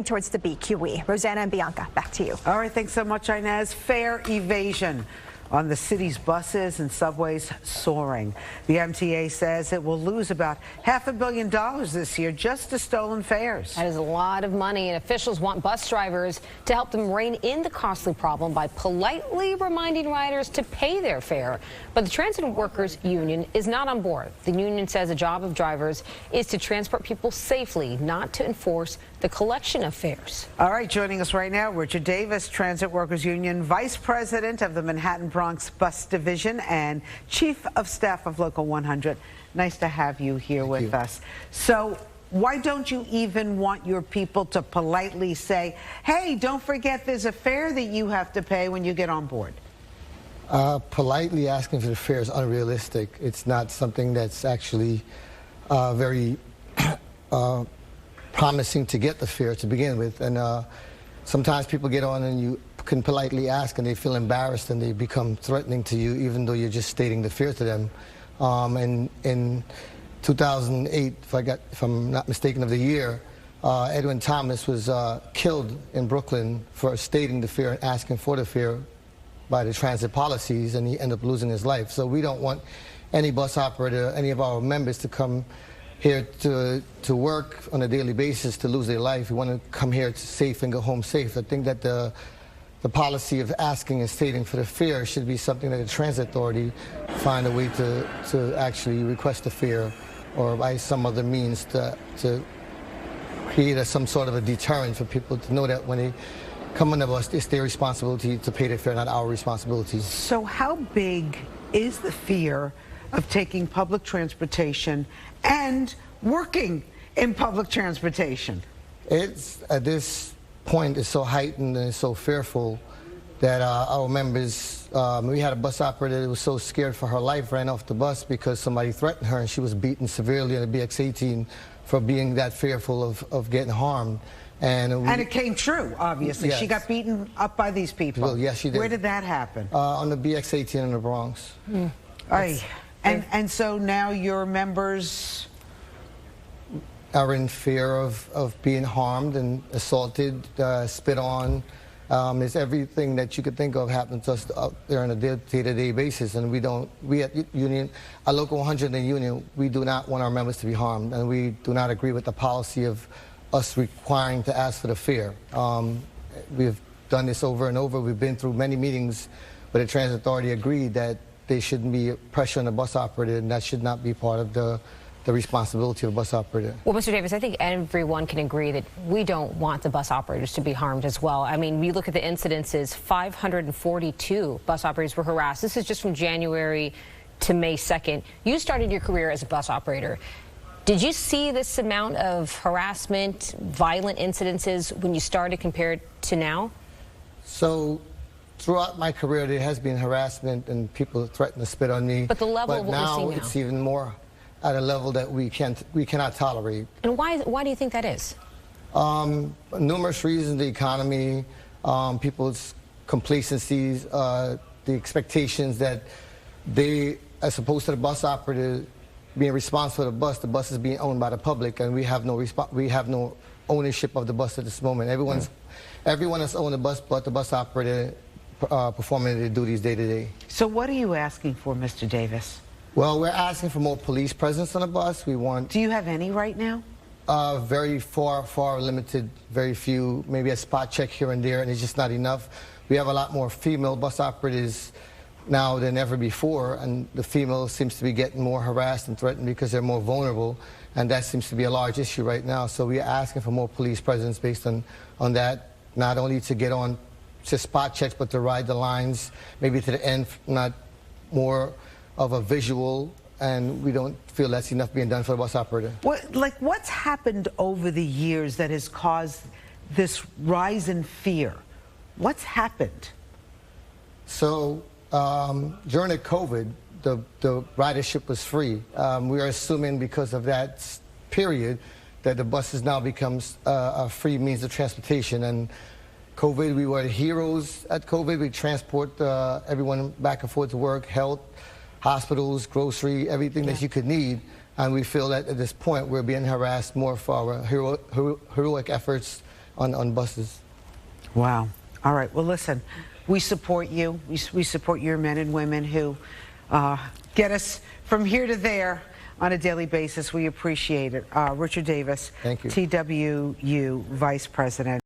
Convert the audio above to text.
Towards the BQE. Roseanna and Bianca, back to you. All right, thanks so much, Inez. Fare evasion on the city's buses and subways soaring. The MTA says it will lose about $500 million this year just to stolen fares. That is a lot of money, and officials want bus drivers to help them rein in the costly problem by politely reminding riders to pay their fare. But the Transit Workers Union is not on board. The union says the job of drivers is to transport people safely, not to enforce the collection of fares. All right, joining us right now, Richie Davis, Transit Workers Union Vice President of the Manhattan Bronx Bus Division and Chief of Staff of Local 100. Nice to have you here with us. So why don't you even want your people to politely say, hey, don't forget there's a fare that you have to pay when you get on board? Politely asking for the fare is unrealistic. It's not something that's actually very promising to get the fare to begin with. And sometimes people get on and you can politely ask and they feel embarrassed and they become threatening to you even though you're just stating the fare to them. And in 2008, if I'm not mistaken of the year, Edwin Thomas was killed in Brooklyn for stating the fare and asking for the fare by the transit policies, and he ended up losing his life. So we don't want any bus operator, any of our members to come here to work on a daily basis to lose their life. We want to come here safe and go home safe. I think that the policy of asking and stating for the fare should be something that the transit authority find a way to actually request a fare or by some other means to create some sort of a deterrent for people to know that when they come on the bus, it's their responsibility to pay their fare, not our responsibility. So how big is the fear of taking public transportation and working in public transportation? It's, at this point, it's so heightened and it's so fearful that our members, we had a bus operator that was so scared for her life, ran off the bus because somebody threatened her and she was beaten severely on a BX-18 for being that fearful of getting harmed. And it came true, obviously. Yes. She got beaten up by these people. Well, yes, she did. Where did that happen? On the BX-18 in the Bronx. Mm. And so now your members are in fear of being harmed and assaulted, spit on. It's everything that you could think of happens to us out there on a day-to-day basis, and we at Union, at Local 100 and Union, we do not want our members to be harmed, and we do not agree with the policy of us requiring to ask for the fare. We've done this over and over. We've been through many meetings where the Transit Authority agreed that there shouldn't be pressure on the bus operator, and that should not be part of the responsibility of the bus operator. Well, Mr. Davis, I think everyone can agree that we don't want the bus operators to be harmed as well. I mean, we look at the incidences, 542 bus operators were harassed. This is just from January to May 2nd. You started your career as a bus operator. Did you see this amount of harassment, violent incidences when you started compared to now? So throughout my career, there has been harassment and people threaten to spit on me. But the level of what we're seeing now, it's even more at a level that we cannot tolerate. And why do you think that is? Numerous reasons: the economy, people's complacencies, the expectations that they, as opposed to the bus operator being responsible for the bus is being owned by the public, and we have no ownership of the bus at this moment. Everyone has owned the bus, but the bus operator performing their duties day to day. So what are you asking for, Mr. Davis? Well, we're asking for more police presence on the bus. We want. Do you have any right now? Very far limited, very few, maybe a spot check here and there, and it's just not enough. We have a lot more female bus operators now than ever before, and the female seems to be getting more harassed and threatened because they're more vulnerable, and that seems to be a large issue right now. So we're asking for more police presence based on that, not only to get on to spot checks, but to ride the lines, maybe to the end, not more of a visual, and we don't feel that's enough being done for the bus operator. What's happened over the years that has caused this rise in fear? What's happened? So during the COVID, the ridership was free. We are assuming because of that period that the buses now becomes a free means of transportation. And COVID, we were heroes at COVID. We transport everyone back and forth to work, health, hospitals, grocery, everything that you could need. And we feel that at this point we're being harassed more for our heroic efforts on buses. Wow. All right. Well, listen, we support you. We support your men and women who get us from here to there on a daily basis. We appreciate it. Richard Davis, Thank you. TWU Vice President.